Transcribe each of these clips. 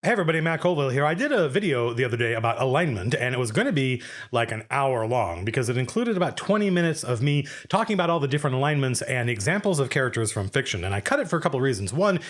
Hey everybody, Matt Colville here. I did a video the other day about alignment, and it was going to be like an hour long because it included about 20 minutes of me talking about all the different alignments and examples of characters from fiction. And I cut it for a couple of reasons. One,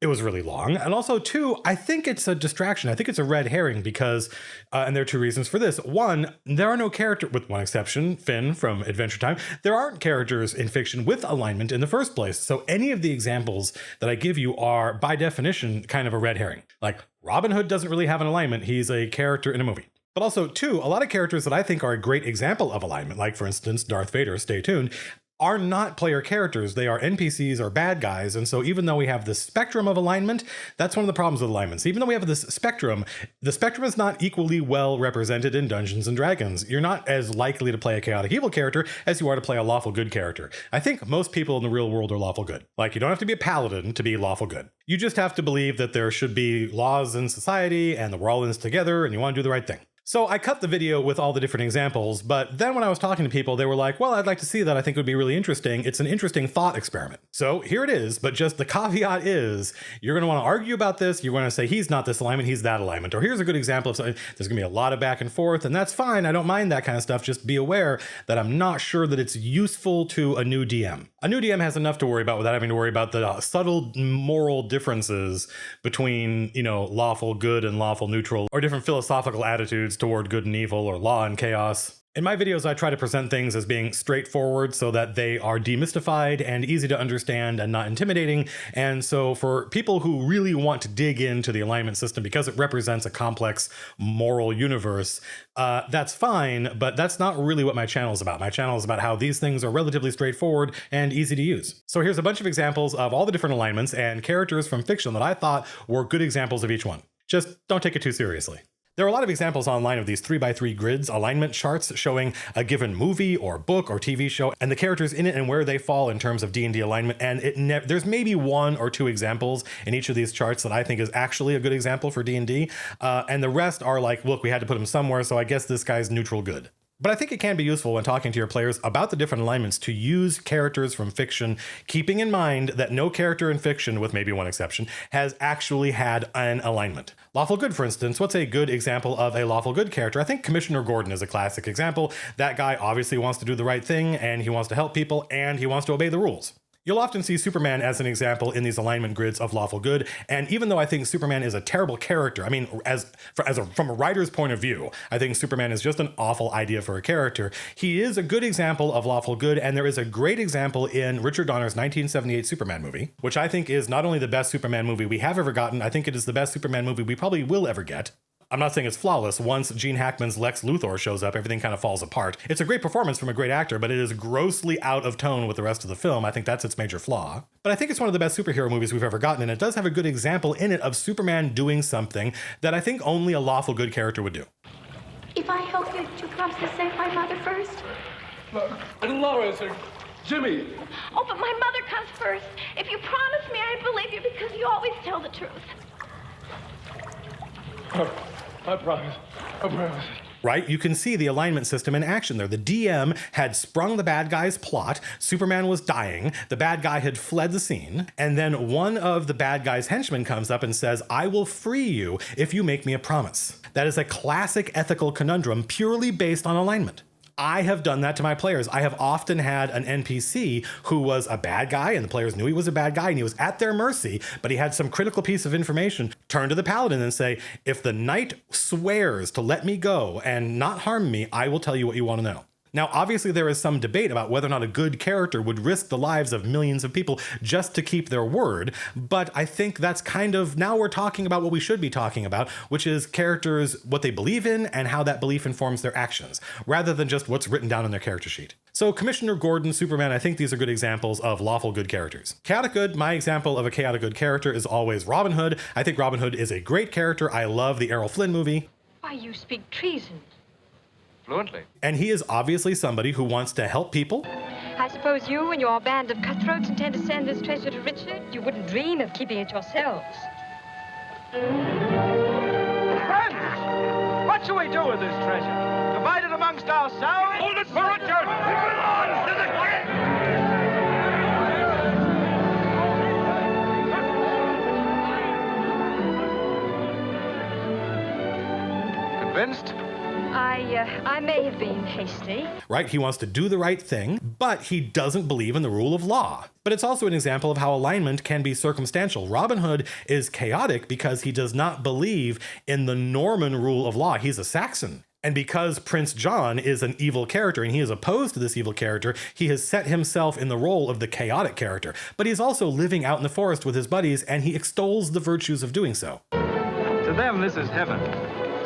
it was really long. And also, two, I think it's a distraction. I think it's a red herring because, and there are two reasons for this. One, there are no characters, with one exception, Finn from Adventure Time, there aren't characters in fiction with alignment in the first place. So any of the examples that I give you are, by definition, kind of a red herring. Like, Robin Hood doesn't really have an alignment. He's a character in a movie. But also, two, a lot of characters that I think are a great example of alignment, like, for instance, Darth Vader, stay tuned, are not player characters. They are NPCs or bad guys. And so even though we have this spectrum of alignment, that's one of the problems with alignments. Even though we have this spectrum, the spectrum is not equally well represented in Dungeons and Dragons. You're not as likely to play a chaotic evil character as you are to play a lawful good character. I think most people in the real world are lawful good. Like, you don't have to be a paladin to be lawful good. You just have to believe that there should be laws in society and that we're all in this together and you want to do the right thing. So I cut the video with all the different examples, but then when I was talking to people, they were like, well, I'd like to see that. I think it would be really interesting. It's an interesting thought experiment. So here it is, but just the caveat is you're going to want to argue about this. You're going to say he's not this alignment, he's that alignment. Or here's a good example of something. There's going to be a lot of back and forth, and that's fine. I don't mind that kind of stuff. Just be aware that I'm not sure that it's useful to a new DM. A new DM has enough to worry about without having to worry about the subtle moral differences between, lawful good and lawful neutral, or different philosophical attitudes toward good and evil or law and chaos. In my videos, I try to present things as being straightforward so that they are demystified and easy to understand and not intimidating. And so for people who really want to dig into the alignment system because it represents a complex moral universe, that's fine, but that's not really what my channel is about. My channel is about how these things are relatively straightforward and easy to use. So here's a bunch of examples of all the different alignments and characters from fiction that I thought were good examples of each one. Just don't take it too seriously. There are a lot of examples online of these 3x3 grids, alignment charts showing a given movie or book or TV show and the characters in it and where they fall in terms of D&D alignment. And there's maybe one or two examples in each of these charts that I think is actually a good example for D&D. And the rest are like, look, we had to put him somewhere, so I guess this guy's neutral good. But I think it can be useful when talking to your players about the different alignments to use characters from fiction, keeping in mind that no character in fiction, with maybe one exception, has actually had an alignment. Lawful good, for instance, what's a good example of a lawful good character? I think Commissioner Gordon is a classic example. That guy obviously wants to do the right thing, and he wants to help people, and he wants to obey the rules. You'll often see Superman as an example in these alignment grids of lawful good, and even though I think Superman is a terrible character, I mean, from a writer's point of view, I think Superman is just an awful idea for a character. He is a good example of lawful good, and there is a great example in Richard Donner's 1978 Superman movie, which I think is not only the best Superman movie we have ever gotten, I think it is the best Superman movie we probably will ever get. I'm not saying it's flawless. Once Gene Hackman's Lex Luthor shows up, everything kind of falls apart. It's a great performance from a great actor, but it is grossly out of tone with the rest of the film. I think that's its major flaw. But I think it's one of the best superhero movies we've ever gotten, and it does have a good example in it of Superman doing something that I think only a lawful good character would do. If I help you, do you promise to save my mother first? Lois, Jimmy. Oh, but my mother comes first. If you promise me, I believe you because you always tell the truth. I promise. I promise. Right? You can see the alignment system in action there. The DM had sprung the bad guy's plot, Superman was dying, the bad guy had fled the scene, and then one of the bad guy's henchmen comes up and says, I will free you if you make me a promise. That is a classic ethical conundrum purely based on alignment. I have done that to my players. I have often had an NPC who was a bad guy and the players knew he was a bad guy and he was at their mercy, but he had some critical piece of information. Turn to the paladin and say, if the knight swears to let me go and not harm me, I will tell you what you want to know. Now, obviously, there is some debate about whether or not a good character would risk the lives of millions of people just to keep their word, but I think that's kind of, now we're talking about what we should be talking about, which is characters, what they believe in, and how that belief informs their actions, rather than just what's written down on their character sheet. So Commissioner Gordon, Superman, I think these are good examples of lawful good characters. Chaotic good, my example of a chaotic good character is always Robin Hood. I think Robin Hood is a great character. I love the Errol Flynn movie. Why, you speak treason. Fluently. And he is obviously somebody who wants to help people. I suppose you and your band of cutthroats intend to send this treasure to Richard? You wouldn't dream of keeping it yourselves. Friends! What shall we do with this treasure? Divide it amongst ourselves? Hold it for Richard! It belongs to the king! Convinced? I may have been hasty. Right? He wants to do the right thing, but he doesn't believe in the rule of law. But it's also an example of how alignment can be circumstantial. Robin Hood is chaotic because he does not believe in the Norman rule of law. He's a Saxon. And because Prince John is an evil character and he is opposed to this evil character, he has set himself in the role of the chaotic character. But he's also living out in the forest with his buddies, and he extols the virtues of doing so. To them, this is heaven.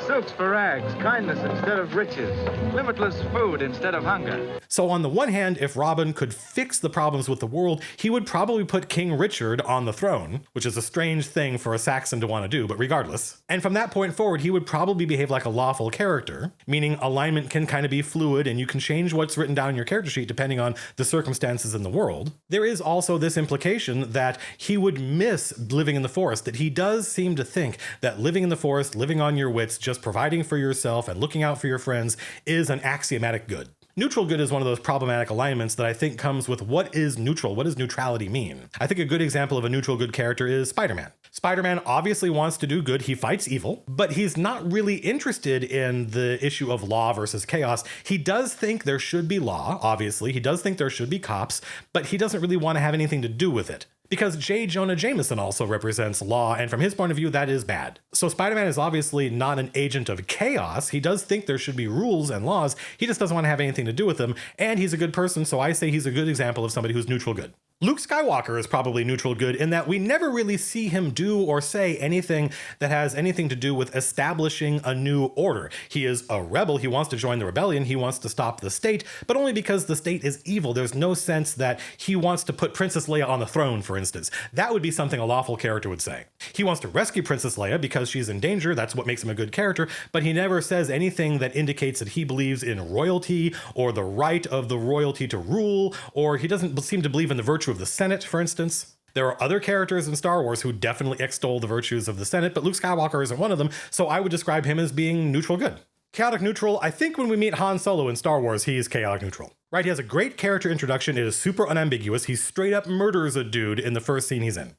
Silks for rags, kindness instead of riches, limitless food instead of hunger. So on the one hand, if Robin could fix the problems with the world, he would probably put King Richard on the throne, which is a strange thing for a Saxon to want to do, but regardless. And from that point forward, he would probably behave like a lawful character, meaning alignment can kind of be fluid and you can change what's written down in your character sheet depending on the circumstances in the world. There is also this implication that he would miss living in the forest, that he does seem to think that living in the forest, living on your wits, just providing for yourself and looking out for your friends is an axiomatic good. Neutral good is one of those problematic alignments that I think comes with what is neutral? What does neutrality mean? I think a good example of a neutral good character is Spider-Man. Spider-Man obviously wants to do good. He fights evil, but he's not really interested in the issue of law versus chaos. He does think there should be law, obviously. He does think there should be cops, but he doesn't really want to have anything to do with it. Because J. Jonah Jameson also represents law, and from his point of view, that is bad. So Spider-Man is obviously not an agent of chaos. He does think there should be rules and laws. He just doesn't want to have anything to do with them, and he's a good person, so I say he's a good example of somebody who's neutral good. Luke Skywalker is probably neutral good in that we never really see him do or say anything that has anything to do with establishing a new order. He is a rebel. He wants to join the rebellion. He wants to stop the state, but only because the state is evil. There's no sense that he wants to put Princess Leia on the throne, for instance. That would be something a lawful character would say. He wants to rescue Princess Leia because she's in danger. That's what makes him a good character, but he never says anything that indicates that he believes in royalty or the right of the royalty to rule, or he doesn't seem to believe in the virtue of the Senate, for instance. There are other characters in Star Wars who definitely extol the virtues of the Senate, but Luke Skywalker isn't one of them, so I would describe him as being neutral good. Chaotic neutral, I think when we meet Han Solo in Star Wars, he is chaotic neutral. Right, he has a great character introduction. It is super unambiguous. He straight up murders a dude in the first scene he's in.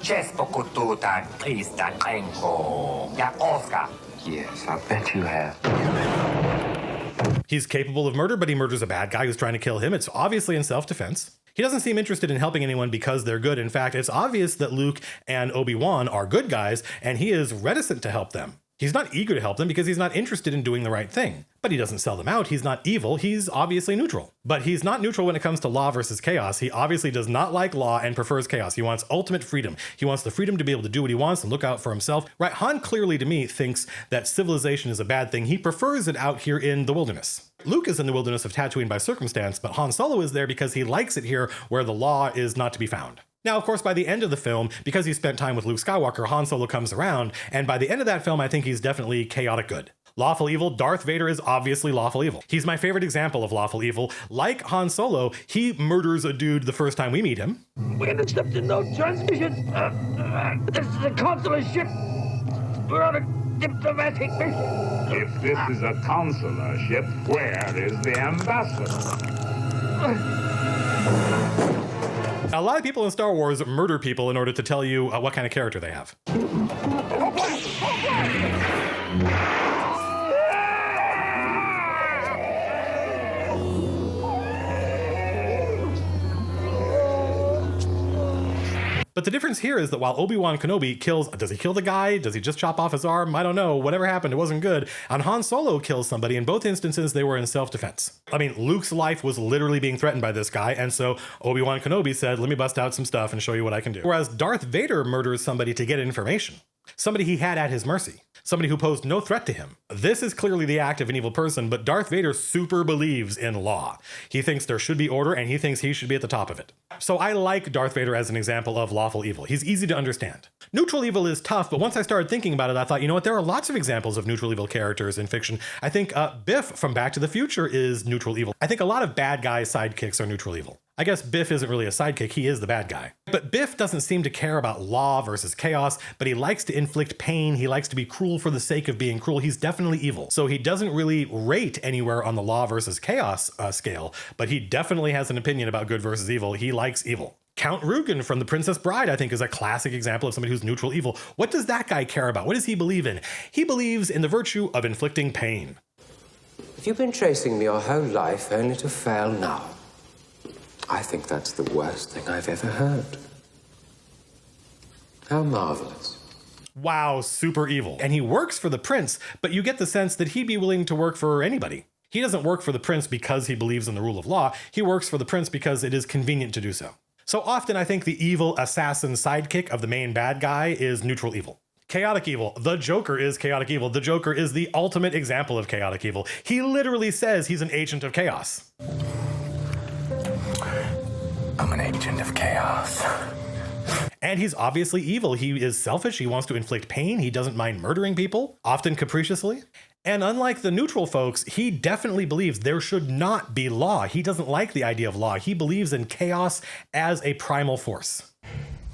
Yes, I bet you have. He's capable of murder, but he murders a bad guy who's trying to kill him. It's obviously in self-defense. He doesn't seem interested in helping anyone because they're good. In fact, it's obvious that Luke and Obi-Wan are good guys, and he is reticent to help them. He's not eager to help them because he's not interested in doing the right thing. But he doesn't sell them out. He's not evil. He's obviously neutral. But he's not neutral when it comes to law versus chaos. He obviously does not like law and prefers chaos. He wants ultimate freedom. He wants the freedom to be able to do what he wants and look out for himself. Right? Han clearly, to me, thinks that civilization is a bad thing. He prefers it out here in the wilderness. Luke is in the wilderness of Tatooine by circumstance, but Han Solo is there because he likes it here where the law is not to be found. Now, of course, by the end of the film, because he spent time with Luke Skywalker, Han Solo comes around, and by the end of that film, I think he's definitely chaotic good. Lawful evil, Darth Vader is obviously lawful evil. He's my favorite example of lawful evil. Like Han Solo, he murders a dude the first time we meet him. We intercepted no transmission. This is a consular ship. We're on a diplomatic mission. If this is a consular ship, where is the ambassador? A lot of people in Star Wars murder people in order to tell you what kind of character they have. But the difference here is that while Obi-Wan Kenobi kills, does he kill the guy? Does he just chop off his arm? I don't know. Whatever happened, it wasn't good. And Han Solo kills somebody. In both instances, they were in self-defense. I mean, Luke's life was literally being threatened by this guy. And so Obi-Wan Kenobi said, let me bust out some stuff and show you what I can do. Whereas Darth Vader murders somebody to get information. Somebody he had at his mercy. Somebody who posed no threat to him. This is clearly the act of an evil person, but Darth Vader super believes in law. He thinks there should be order, and he thinks he should be at the top of it. So I like Darth Vader as an example of lawful evil. He's easy to understand. Neutral evil is tough, but once I started thinking about it, I thought, you know what, there are lots of examples of neutral evil characters in fiction. I think Biff from Back to the Future is neutral evil. I think a lot of bad guy sidekicks are neutral evil. I guess Biff isn't really a sidekick, he is the bad guy. But Biff doesn't seem to care about law versus chaos, but he likes to inflict pain, he likes to be cruel for the sake of being cruel. He's definitely evil. So he doesn't really rate anywhere on the law versus chaos scale, but he definitely has an opinion about good versus evil. He likes evil. Count Rugen from The Princess Bride, I think, is a classic example of somebody who's neutral evil. What does that guy care about? What does he believe in? He believes in the virtue of inflicting pain. If you've been chasing me your whole life only to fail now, I think that's the worst thing I've ever heard. How marvelous. Wow, super evil. And he works for the prince, but you get the sense that he'd be willing to work for anybody. He doesn't work for the prince because he believes in the rule of law. He works for the prince because it is convenient to do so. So often I think the evil assassin sidekick of the main bad guy is neutral evil. Chaotic evil. The Joker is chaotic evil. The Joker is the ultimate example of chaotic evil. He literally says he's an agent of chaos. I'm an agent of chaos. And he's obviously evil. He is selfish. He wants to inflict pain. He doesn't mind murdering people, often capriciously. And unlike the neutral folks, he definitely believes there should not be law. He doesn't like the idea of law. He believes in chaos as a primal force.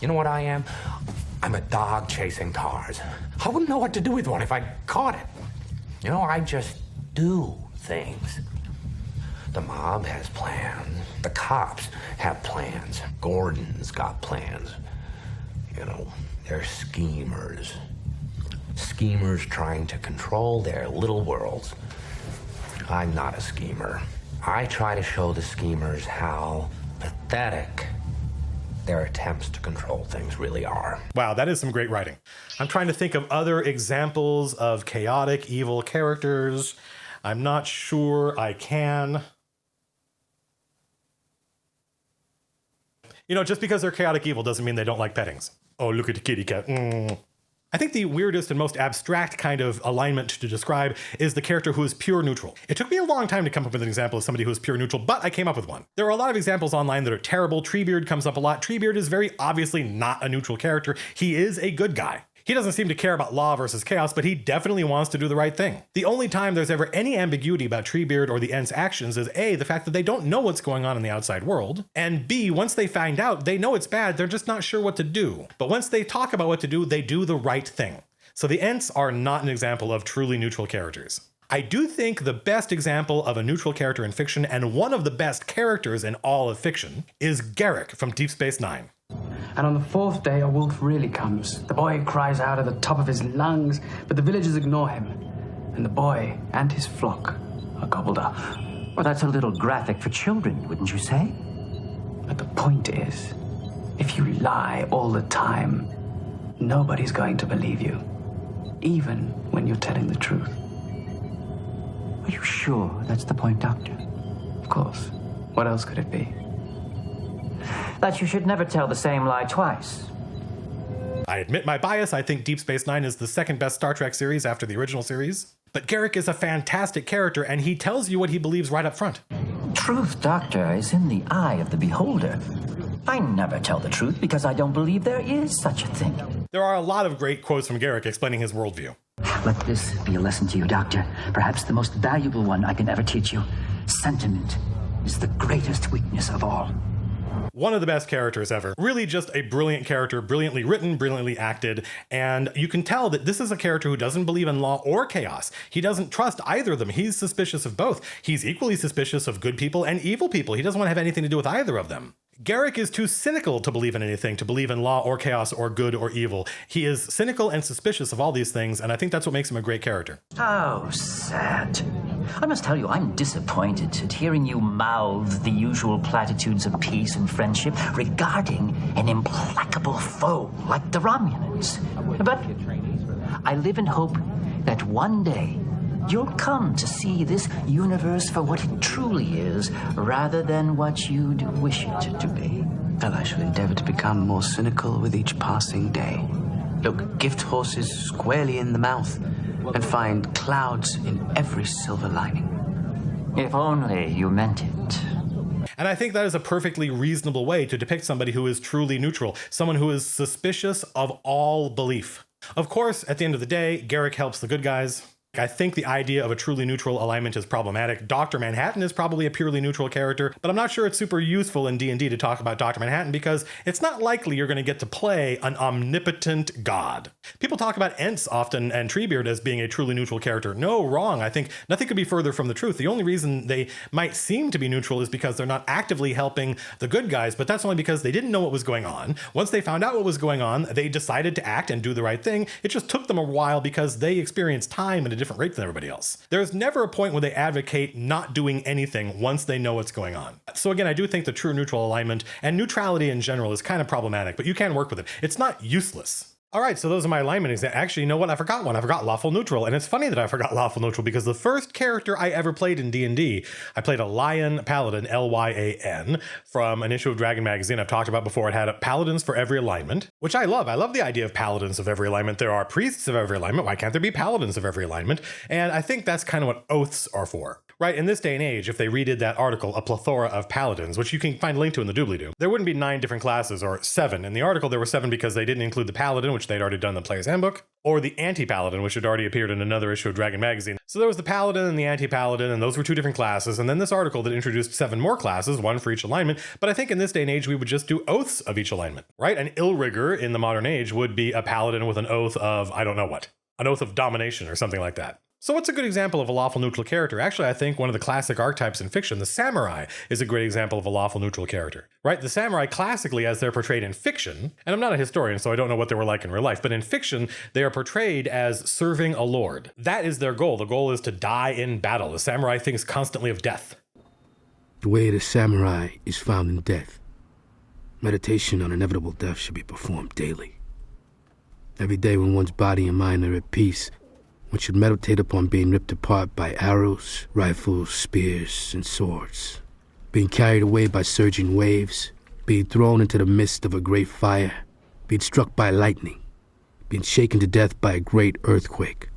You know what I am? I'm a dog chasing cars. I wouldn't know what to do with one if I caught it. You know, I just do things. The mob has plans. The cops have plans. Gordon's got plans. You know, they're schemers. Schemers trying to control their little worlds. I'm not a schemer. I try to show the schemers how pathetic their attempts to control things really are. Wow, that is some great writing. I'm trying to think of other examples of chaotic evil characters. I'm not sure I can. You know, just because they're chaotic evil doesn't mean they don't like pettings. Oh, look at the kitty cat. I think the weirdest and most abstract kind of alignment to describe is the character who is pure neutral. It took me a long time to come up with an example of somebody who is pure neutral, but I came up with one. There are a lot of examples online that are terrible. Treebeard comes up a lot. Treebeard is very obviously not a neutral character. He is a good guy. He doesn't seem to care about law versus chaos, but he definitely wants to do the right thing. The only time there's ever any ambiguity about Treebeard or the Ents' actions is A, the fact that they don't know what's going on in the outside world, and B, once they find out, they know it's bad, they're just not sure what to do. But once they talk about what to do, they do the right thing. So the Ents are not an example of truly neutral characters. I do think the best example of a neutral character in fiction, and one of the best characters in all of fiction, is Garak from Deep Space Nine. And on the fourth day, a wolf really comes. The boy cries out at the top of his lungs, but the villagers ignore him. And the boy and his flock are gobbled up. Well, that's a little graphic for children, wouldn't you say? But the point is, if you lie all the time, nobody's going to believe you, even when you're telling the truth. Are you sure that's the point, Doctor? Of course. What else could it be? That you should never tell the same lie twice. I admit my bias. I think Deep Space Nine is the second best Star Trek series after the original series. But Garak is a fantastic character, and he tells you what he believes right up front. Truth, Doctor, is in the eye of the beholder. I never tell the truth because I don't believe there is such a thing. There are a lot of great quotes from Garak explaining his worldview. Let this be a lesson to you, Doctor. Perhaps the most valuable one I can ever teach you. Sentiment is the greatest weakness of all. One of the best characters ever. Really just a brilliant character, brilliantly written, brilliantly acted, and you can tell that this is a character who doesn't believe in law or chaos. He doesn't trust either of them. He's suspicious of both. He's equally suspicious of good people and evil people. He doesn't want to have anything to do with either of them. Garak is too cynical to believe in anything, to believe in law or chaos or good or evil. He is cynical and suspicious of all these things, and I think that's what makes him a great character. How sad. I must tell you, I'm disappointed at hearing you mouth the usual platitudes of peace and friendship regarding an implacable foe like the Romulans. But I live in hope that one day you'll come to see this universe for what it truly is, rather than what you'd wish it to be. And I shall endeavor to become more cynical with each passing day. Look gift horses squarely in the mouth, and find clouds in every silver lining. If only you meant it. And I think that is a perfectly reasonable way to depict somebody who is truly neutral, someone who is suspicious of all belief. Of course, at the end of the day, Garak helps the good guys, I think the idea of a truly neutral alignment is problematic. Dr. Manhattan is probably a purely neutral character, but I'm not sure it's super useful in D&D to talk about Dr. Manhattan because it's not likely you're going to get to play an omnipotent god. People talk about Ents often and Treebeard as being a truly neutral character. No, wrong. I think nothing could be further from the truth. The only reason they might seem to be neutral is because they're not actively helping the good guys, but that's only because they didn't know what was going on. Once they found out what was going on, they decided to act and do the right thing. It just took them a while because they experienced time at a different rate than everybody else. There's never a point where they advocate not doing anything once they know what's going on. So again, I do think the true neutral alignment and neutrality in general is kind of problematic, but you can work with it. It's not useless. All right, so those are my alignment examples. Actually, you know what? I forgot one. I forgot Lawful Neutral. And it's funny that I forgot Lawful Neutral because the first character I ever played in D&D, I played a Lion Paladin, Lyan, from an issue of Dragon Magazine I've talked about before. It had paladins for every alignment, which I love. I love the idea of paladins of every alignment. There are priests of every alignment. Why can't there be paladins of every alignment? And I think that's kind of what oaths are for. Right, in this day and age, if they redid that article, A Plethora of Paladins, which you can find a link to in the doobly-doo, there wouldn't be 9 different classes, or 7. In the article, there were 7 because they didn't include the Paladin, which they'd already done in the Player's Handbook, or the Anti-Paladin, which had already appeared in another issue of Dragon Magazine. So there was the Paladin and the Anti-Paladin, and those were 2 different classes, and then this article that introduced 7 more classes, 1 for each alignment, but I think in this day and age, we would just do oaths of each alignment, right? An Illrigger in the modern age would be a Paladin with an oath of, I don't know what, an oath of domination or something like that. So what's a good example of a lawful neutral character? Actually, I think one of the classic archetypes in fiction, the samurai, is a great example of a lawful neutral character, right? The samurai classically, as they're portrayed in fiction, and I'm not a historian, so I don't know what they were like in real life, but in fiction, they are portrayed as serving a lord. That is their goal. The goal is to die in battle. The samurai thinks constantly of death. The way of the samurai is found in death. Meditation on inevitable death should be performed daily. Every day when one's body and mind are at peace, one should meditate upon being ripped apart by arrows, rifles, spears, and swords, being carried away by surging waves, being thrown into the midst of a great fire, being struck by lightning, being shaken to death by a great earthquake,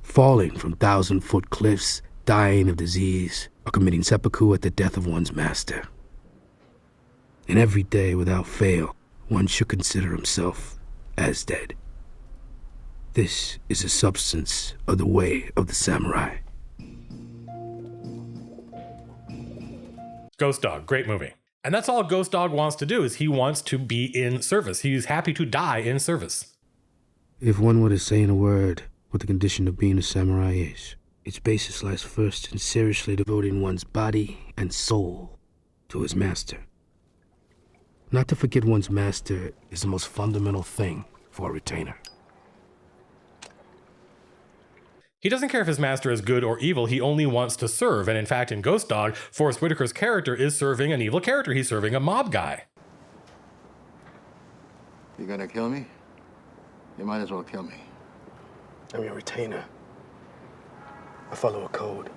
falling from 1,000-foot cliffs, dying of disease, or committing seppuku at the death of one's master. And every day, without fail, one should consider himself as dead. This is the substance of the way of the samurai. Ghost Dog, great movie. And that's all Ghost Dog wants to do, is he wants to be in service. He's happy to die in service. If one were to say in a word what the condition of being a samurai is, its basis lies first in seriously devoting one's body and soul to his master. Not to forget one's master is the most fundamental thing for a retainer. He doesn't care if his master is good or evil, he only wants to serve. And in fact, in Ghost Dog, Forrest Whitaker's character is serving an evil character. He's serving a mob guy. You gonna kill me? You might as well kill me. I'm your retainer. I follow a code.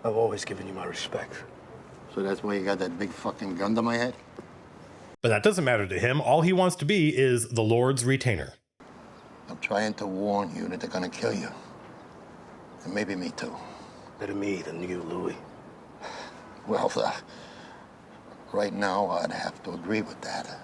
I've always given you my respect. So that's why you got that big fucking gun to my head? But that doesn't matter to him. All he wants to be is the Lord's retainer. I'm trying to warn you that they're gonna kill you. And maybe me too. Better me than you, Louis. Well, right now I'd have to agree with that.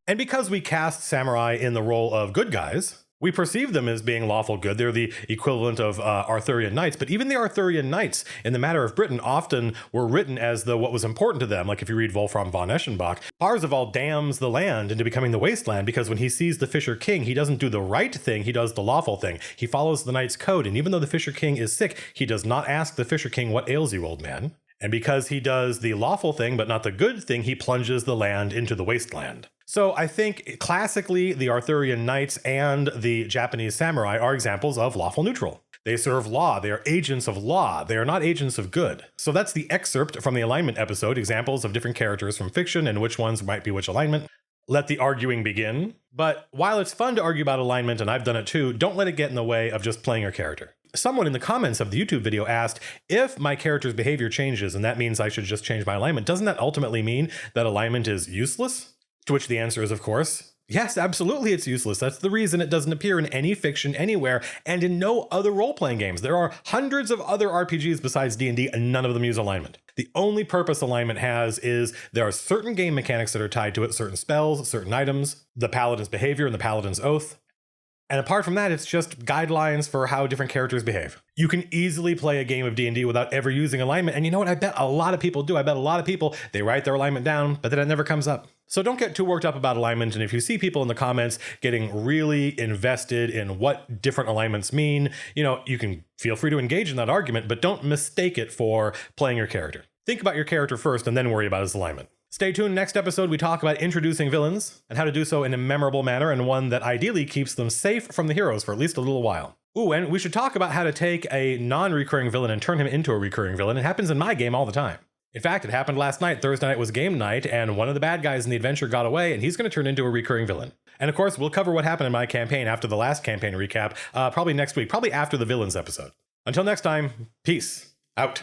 And because we cast samurai in the role of good guys, we perceive them as being lawful good. They're the equivalent of Arthurian knights, but even the Arthurian knights in the matter of Britain often were written as what was important to them. Like if you read Wolfram von Eschenbach, Parzival dams the land into becoming the wasteland because when he sees the Fisher King, he doesn't do the right thing, he does the lawful thing. He follows the knight's code, and even though the Fisher King is sick, he does not ask the Fisher King, "What ails you, old man?" And because he does the lawful thing, but not the good thing, he plunges the land into the wasteland. So I think classically, the Arthurian knights and the Japanese samurai are examples of lawful neutral. They serve law. They are agents of law. They are not agents of good. So that's the excerpt from the alignment episode, examples of different characters from fiction and which ones might be which alignment. Let the arguing begin. But while it's fun to argue about alignment, and I've done it too, don't let it get in the way of just playing your character. Someone in the comments of the YouTube video asked, if my character's behavior changes and that means I should just change my alignment, doesn't that ultimately mean that alignment is useless? To which the answer is, of course, yes, absolutely it's useless. That's the reason it doesn't appear in any fiction anywhere and in no other role-playing games. There are hundreds of other RPGs besides D&D and none of them use alignment. The only purpose alignment has is there are certain game mechanics that are tied to it, certain spells, certain items, the paladin's behavior and the paladin's oath. And apart from that, it's just guidelines for how different characters behave. You can easily play a game of D&D without ever using alignment. And you know what? I bet a lot of people do. I bet a lot of people, they write their alignment down, but then it never comes up. So don't get too worked up about alignment. And if you see people in the comments getting really invested in what different alignments mean, you can feel free to engage in that argument, but don't mistake it for playing your character. Think about your character first and then worry about his alignment. Stay tuned. Next episode, we talk about introducing villains and how to do so in a memorable manner and one that ideally keeps them safe from the heroes for at least a little while. Ooh, and we should talk about how to take a non-recurring villain and turn him into a recurring villain. It happens in my game all the time. In fact, it happened last night. Thursday night was game night, and one of the bad guys in the adventure got away, and he's going to turn into a recurring villain. And of course, we'll cover what happened in my campaign after the last campaign recap, probably next week, probably after the villains episode. Until next time, peace out.